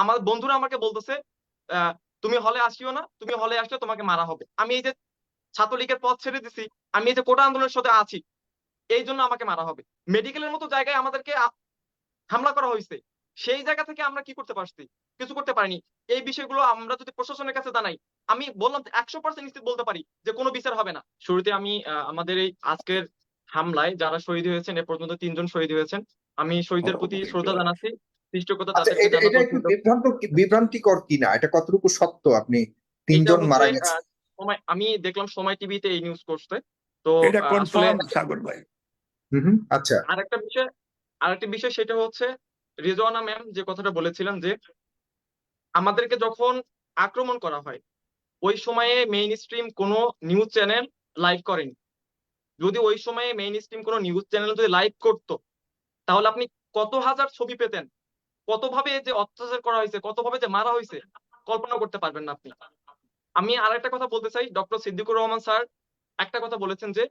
আমার বন্ধুরা আমাকে বলতেছে আহ, তুমি হলে আসিও না, তুমি হলে আসলে তোমাকে মারা হবে। আমি এই যে ছাত্রলীগের পথ ছেড়ে দিছি, আমি এই যে কোটা আন্দোলনের সাথে আছি, এই জন্য আমাকে মারা হবে। মেডিকেলের মতো জায়গায় আমাদেরকে হামলা করা হয়েছে, সেই জায়গা থেকে আমরা কি করতে পারছি? কিছু করতে পারিনি। এই বিষয়গুলো আমরা যদি প্রশাসনের কাছে জানাই, আমি বললাম 100% নিশ্চিত বলতে পারি যে কোনো বিচার হবে না। শুরুতে আমি আমাদের এই আজকের হামলায় যারা শহীদ হয়েছেন, এ পর্যন্ত 3 জন শহীদ হয়েছেন, আমি শহীদদের প্রতি শ্রদ্ধা জানাচ্ছি, সৃষ্টিকর্তা আচ্ছা, তাদেরকে এটা এটা জান্নাতুল একটু ফিরদৌস। বিভ্রান্তিকর কিনা, এটা কতটুকু সত্য? আপনি এটা 3 জন হচ্ছে মারা গেছে? সময়, আমি দেখলাম সময় টিভিতে এই নিউজ করছে। তো এটা আসলে কনফার্ম সাগর ভাই। হুম হুম, আচ্ছা। আরেকটা বিষয়, আরেকটা বিষয় সেটা হচ্ছে রিজওয়ানা ম্যাম যে কথাটা বলেছিলেন যে আমাদেরকে যখন আক্রমণ করা হয়, ওই সময়ে মেইন স্ট্রিম কোনো নিউজ চ্যানেল লাইভ করেনি। যদি ওই সময়ে মেইন স্ট্রিম কোনো নিউজ চ্যানেল যদি লাইভ করতো, তাহলে আপনি কত হাজার ছবি পেতেন, কতভাবে যে অত্যাচার করা হয়েছে, কতভাবে যে মারা হয়েছে, কল্পনা করতে পারবেন না আপনি। আমি আর একটা কথা বলতে চাই, ডক্টর সিদ্দিকুর রহমান স্যার একটা কথা বলেছেন যে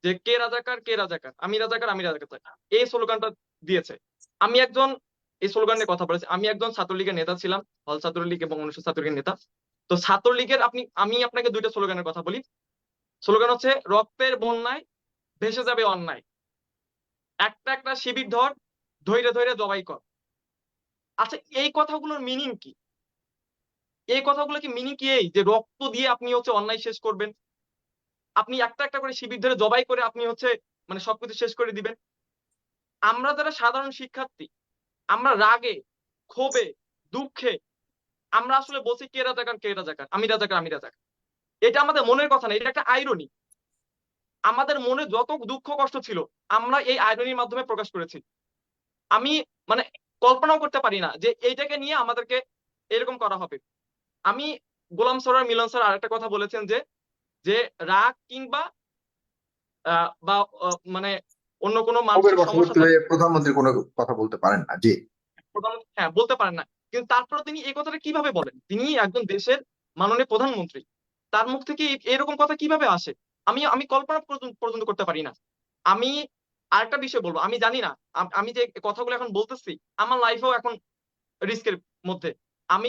যে কে রাজাকার, কে রাজাকার, আমি রাজাকার, আমি রাজাকার, এই স্লোগানটা দিয়েছে। আমি একজন, এই স্লোগান নিয়ে কথা বলেছি, আমি একজন ছাত্রলীগের নেতা ছিলাম, হল ছাত্রলীগ এবং অনুষ্ঠ ছাত্রলীগের নেতা। তো ছাত্রলীগের আমি আপনাকে দুইটা স্লোগানের কথা বলি। স্লোগান হচ্ছে রক্তের বন্যায় ভেসে যাবে অন্যায়, একটা একটা শিবির ধর, ধৈর্য ধৈর্য জবাই কর। আচ্ছা, এই কথাগুলোর মিনিং কি? এই কথাগুলো কি মিনিং কি এই যে রক্ত দিয়ে আপনি হচ্ছে অন্যায় শেষ করবেন? আপনি একটা একটা করে শিবির ধরে জবাই করে আপনি হচ্ছে মানে সবকিছু শেষ করে দিবেন? আমরা যারা সাধারণ শিক্ষার্থী, আমরা রাগে, ক্ষোভে, দুঃখে আমরা আসলে বলছি কে রাজাকার, কে রাজাকার, আমি রাজাকার, আমি রাজাকার। এটা আমাদের মনের কথা না, এটা একটা আইরনি। আমাদের মনে যত দুঃখ কষ্ট ছিল, আমরা এই আইরনির মাধ্যমে প্রকাশ করেছি। আমি মানে কল্পনাও করতে পারি না যে এইটাকে নিয়ে আমাদেরকে এরকম করা হবে। আমি গোলাম সরার মিলন স্যার আরেকটা কথা বলেছেন যে যে রাগ কিংবা বা মানে অন্য কোনো ক্ষোভের মানসিক সমস্যা বশবর্তী থাকলে হয়ে প্রধানমন্ত্রী কোনো কথা বলতে পারেন না, জি। প্রধানমন্ত্রী হ্যাঁ বলতে পারেন না। কিন্তু তারপরে তিনি এই কথাটা কিভাবে বলেন? তিনি একজন দেশের মাননীয় প্রধানমন্ত্রী, তার মুখ থেকে এরকম কথা কিভাবে আসে? আমি কল্পনা পর্যন্ত করতে পারি না। আমি আরেকটা বিষয় বলবো, আমি জানি না আমি যে কথাগুলো এখন বলতেছি আমার লাইফেও এখন রিস্কের মধ্যে। আমি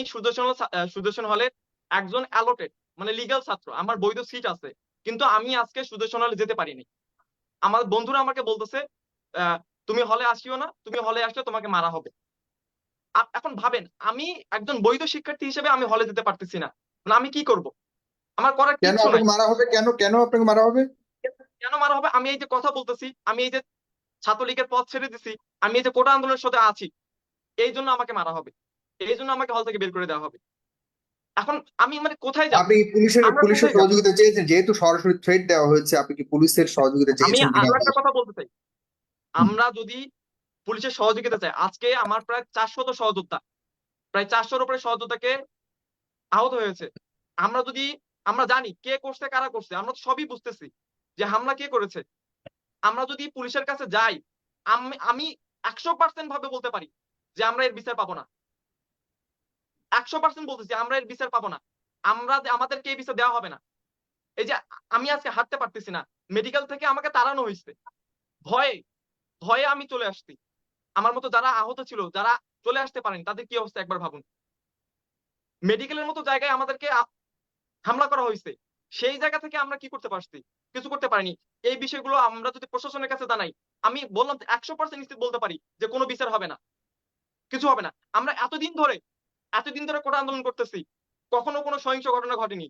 সুদর্শন হলের একজন অ্যালোটেড মানে লিগ্যাল ছাত্র, আমার বৈধ সিট আছে, কিন্তু আমি আজকে সুদর্শন হলে যেতে পারিনি। আমার বন্ধুরা আমাকে বলতেছে আহ, তুমি হলে আসিও না, তুমি হলে আসলে তোমাকে মারা হবে। এখন ভাবেন, আমি একজন বৈধ শিক্ষার্থী হিসেবে আমি হলে যেতে পারতেছি না, মানে আমি কি করব? আমার করার কেন কিচ্ছু নাই। আপনাকে মারা হবে? কেন কেন আপনাকে মারা হবে? কেন মারা হবে? আমি এই যে কথা বলতেছি, আমি এই যে ছাত্রলীগের পথ ছেড়ে দিছি, আমি এই যে কোটা আন্দোলনের সাথে আছি, এই জন্য আমাকে মারা হবে, এই জন্য আমাকে হল থেকে বের করে দেওয়া হবে। এখন আমি মানে কোথায় যাব? আপনি পুলিশের আমরা পুলিশের কোথায় যাব? সহযোগিতা চেয়েছেন? যেহেতু সরাসরি থ্রেট দেওয়া হয়েছে, আপনি কি পুলিশের সহযোগিতা আমি চেয়েছেন কিনা? আরো একটা কথা বলতে চাই, হুম। আমরা যদি পুলিশের সহযোগিতা চাই, আজকে আমার প্রায় 400 সহযোদ্ধা, প্রায় 400-র উপরে সহযোদ্ধাকে আহত হয়েছে। আমরা যদি, আমরা জানি কে করছে, কারা করছে, আমরা তো সবই বুঝতেছি যে হামলা কে করেছে। আমরা যদি পুলিশের কাছে যাই, আমি 100% ভাবে বলতে পারি যে আমরা এর বিচার পাবো না। 100% বলতেছি আমরা এর বিচার পাবো না। আমাদেরকে এই বিচার দেওয়া হবে না। এই যে আমি আজকে হাঁটতে পারতেছি না, মেডিকেল থেকে আমাকে তাড়ানো হয়েছে, ভয়ে ভয়ে আমি চলে আসছি। আমার মতো যারা আহত ছিল, যারা চলে আসতে পারেন, তাদের কি অবস্থা একবার ভাবুন। মেডিকেলের মতো জায়গায় আমাদেরকে হামলা করা হয়েছে, সেই জায়গা থেকে আমরা কি করতে পারছি? কিছু করতে পারিনি। এই বিষয়গুলো আমরা যদি প্রশাসনের কাছে জানাই, আমি বললাম 100% নিশ্চিত বলতে পারি যে কোনো বিচার হবে না, কিছু হবে না। আমরা এতদিন ধরে কোটা আন্দোলন করতেছি, কখনো কোনো সহিংস ঘটনা ঘটেনি,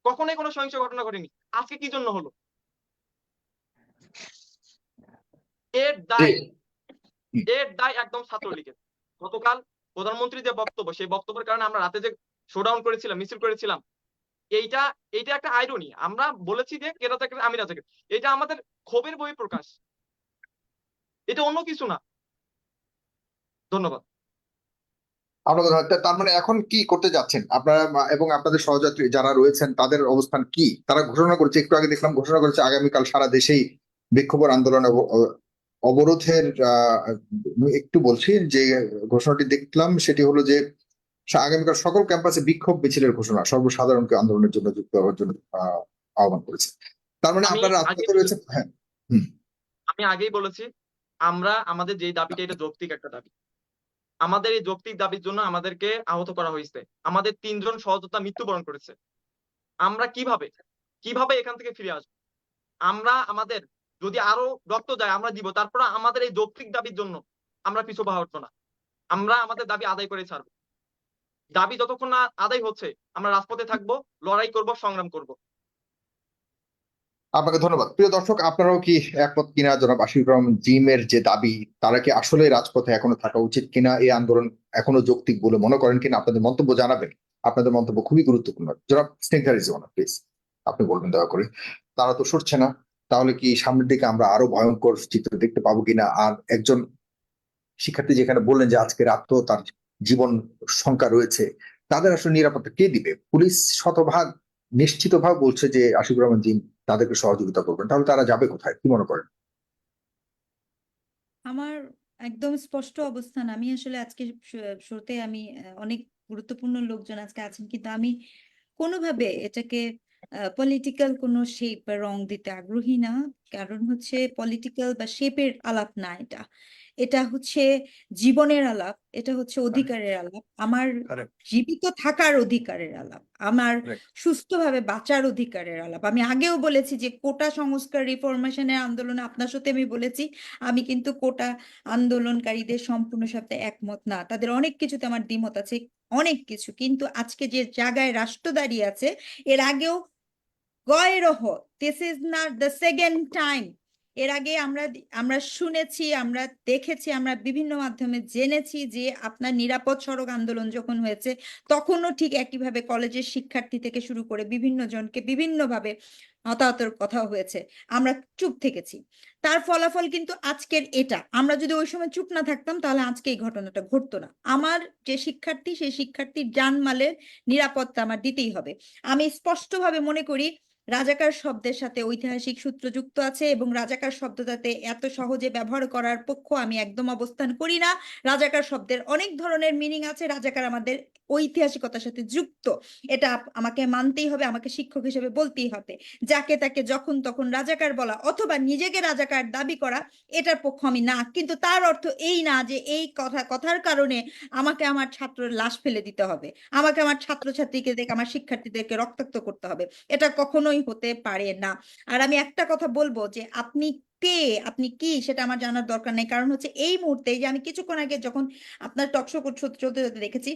কখনোই কোনো সহিংস ঘটনা ঘটেনি। আজকে কি জন্য হলো? এর জি। দায়, এর দায় একদম ছাত্রলীগের। গতকাল প্রধানমন্ত্রী যে বক্তব্য, সেই বক্তব্যের কারণে আমরা রাতে যে শোডাউন করেছিলাম, মিছিল করেছিলাম, এইটা এইটা একটা আইরনি। আমরা বলেছি যে কে রাজাকার, আমি রাজাকার, এটা আমাদের ক্ষোভের বহিঃপ্রকাশ, এটা অন্য কিছু না। ধন্যবাদ। আপনাদের তার মানে এখন কি করতে যাচ্ছেন আপনারা, এবং আপনাদের সহযাত্রী যারা রয়েছেন তাদের অবস্থান কি? তারা ঘোষণা করেছে, একটু আগে দেখলাম ঘোষণা করেছে আগামীকাল সারা দেশেই বিক্ষোভ আন্দোলন অবরোধের। একটু বলছি যে ঘোষণাটি দেখলাম, সেটি হলো যে আগামীকাল সকল ক্যাম্পাসে বিক্ষোভ মিছিলের ঘোষণা, সর্বসাধারণকে আন্দোলনের জন্য যুক্ত হওয়ার জন্য আহ্বান করেছে। তার মানে আমি আপনারা আগে রাজপথে রয়েছেন, হ্যাঁ। হুম। আমি আগেই বলেছি, আমরা আমাদের যে দাবিটা, এটা যৌক্তিক একটা দাবি। আমাদের এই যৌক্তিক দাবির জন্য আমাদেরকে আহত করা হয়েছে, আমাদের 3 জন সহযোদ্ধা মৃত্যুবরণ করেছে। আমরা কিভাবে কিভাবে এখান থেকে ফিরে আসবো? আমরা আমাদের যদি আরো রক্ত যায় আমরা দিব, তারপর আমাদের এই যৌক্তিক দাবির জন্য আমরা পিছু পা হটবো না, আমরা আমাদের দাবি আদায় করে ছাড়বো। দাবি যতক্ষণ না আদায় হচ্ছে আমরা রাজপথে থাকবো, লড়াই করব, সংগ্রাম করব। আপনাকে ধন্যবাদ। প্রিয় দর্শক, আপনারাও কি একমত কিনা জনাব আশিকুর রহমান জিমের যে দাবি, তারা কি আসলে রাজপথে এখনো থাকা উচিত কিনা, এই আন্দোলন এখনো যৌক্তিক বলে মনে করেন কিনা, আপনাদের মন্তব্য জানাবেন। আপনাদের মন্তব্য খুবই গুরুত্বপূর্ণ। জনাব স্নেহা রিজওয়ানা, প্লিজ আপনি বলবেন দয়া করে। তারা তো সরছে না, তাহলে কি সামনের দিকে আমরা আরো ভয়ঙ্কর চিত্র দেখতে পাবো কিনা? আর একজন শিক্ষার্থী যেখানে বললেন যে আজকে রাতও তার জীবন শঙ্কা রয়েছে, তাদের আসলে নিরাপত্তা কে দিবে? পুলিশ শতভাগ নিশ্চিতভাবে বলছে যে আশিকুর রহমান জিম তাদেরকে সহযোগিতা করবেন, তাহলে তারা যাবে কোথায়, কি মনে করেন? আমার একদম স্পষ্ট অবস্থান। আমি আসলে আজকে শুরুতে আমি অনেক গুরুত্বপূর্ণ লোকজন আজকে আছেন, কিন্তু আমি কোনোভাবে এটাকে পলিটিক্যাল কোনো শেপ বা রং দিতে আগ্রহী না। কারণ হচ্ছে পলিটিক্যাল বা শেপের আলাপ না, এটা এটা হচ্ছে জীবনের আলাপ, এটা হচ্ছে অধিকারের আলাপ, আমার Correct. জীবিত থাকার অধিকারের আলাপ, আমার Correct. সুস্থভাবে বাঁচার অধিকারের আলাপ। আমি আগেও বলেছি যে কোটা সংস্কার রিফরমেশনের আন্দোলনে আপনার সাথে আমি বলেছি আমি কিন্তু কোটা আন্দোলনকারীদের সম্পূর্ণ সাথে একমত না, তাদের অনেক কিছুতে আমার দ্বিমত আছে, অনেক কিছু। কিন্তু আজকে যে জায়গায় রাষ্ট্র দাঁড়িয়ে আছে, এর আগেও গয়রহ, this is not the second time. এর আগে আমরা আমরা শুনেছি, আমরা দেখেছি, আমরা বিভিন্ন মাধ্যমে জেনেছি যে আপনার নিরাপদ সড়ক আন্দোলন যখন হয়েছে তখনও ঠিক একইভাবে কলেজের শিক্ষার্থী থেকে শুরু করে বিভিন্ন জনকে বিভিন্নভাবে হতাহতের কথা হয়েছে, আমরা চুপ থেকেছি। তার ফলাফল কিন্তু আজকের এটা, আমরা যদি ওই সময় চুপ না থাকতাম তাহলে আজকে এই ঘটনাটা ঘটতো না। আমার যে শিক্ষার্থী, সেই শিক্ষার্থীর জানমালের নিরাপত্তা আমার দিতেই হবে। আমি স্পষ্টভাবে মনে করি রাজাকার শব্দের সাথে ঐতিহাসিক সূত্র যুক্ত আছে, এবং রাজাকার শব্দটাতে এত সহজে ব্যবহার করার পক্ষ আমি একদম অবস্থান করি না। রাজাকার শব্দের অনেক ধরনের মিনিং আছে, রাজাকার আমাদের ঐতিহাসিকতার সাথে যুক্ত, এটা আমাকে মানতেই হবে, আমাকে শিক্ষক হিসেবে বলতেই হবে। যাকে তাকে যখন তখন রাজাকার বলা অথবা নিজেকে রাজাকার দাবি করা, এটার পক্ষ আমি না। কিন্তু তার অর্থ এই না যে এই কথার কারণে আমাকে আমার ছাত্রের লাশ ফেলে দিতে হবে, আমাকে আমার ছাত্রছাত্রীকে দেখে আমার শিক্ষার্থীদেরকে রক্তাক্ত করতে হবে, এটা কখনোই হতে পারে না। আর আমি একটা কথা বলবো যে আপনি কে, আপনি কি, সেটা আমার জানার দরকার নেই। কারণ হচ্ছে এই মুহূর্তে, যে আমি কিছুক্ষণ আগে যখন আপনার টকশো চলতে চলতে দেখেছি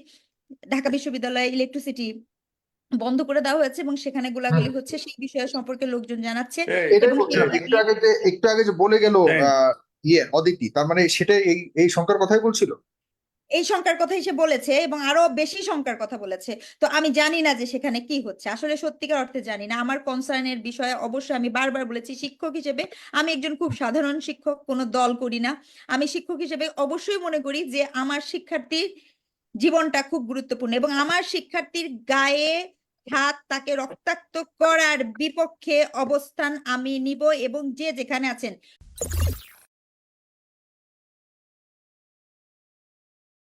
ঢাকা বিশ্ববিদ্যালয়ে ইলেকট্রিসিটি বন্ধ করে দেওয়া হয়েছে এবং সেখানে গোলাগুলি হচ্ছে, সেই বিষয়ে সম্পর্কে লোকজন জানাচ্ছে। এটাই এবং বলছিলাম, একটু আগে যে বলে গেল অদিতি, তার মানে সেটা এই শঙ্কার কথাই বলছিল। এই শঙ্কার কথাই সে বলেছে এবং আরো বেশি শঙ্কার কথা বলেছে। তো আমি জানি না যে সেখানে কি হচ্ছে, আসলে সত্যিকার অর্থে জানি না। আমার কনসার্নের বিষয়ে অবশ্যই আমি বারবার বলেছি, শিক্ষক হিসেবে আমি একজন খুব সাধারণ শিক্ষক, কোনো দল করি না। আমি শিক্ষক হিসেবে অবশ্যই মনে করি যে আমার শিক্ষার্থীর জীবনটা খুব গুরুত্বপূর্ণ, এবং আমার শিক্ষার্থীর গায়ে হাত, তাকে রক্তাক্ত করার বিপক্ষে অবস্থান আমি নিব, এবং যে যেখানে আছেন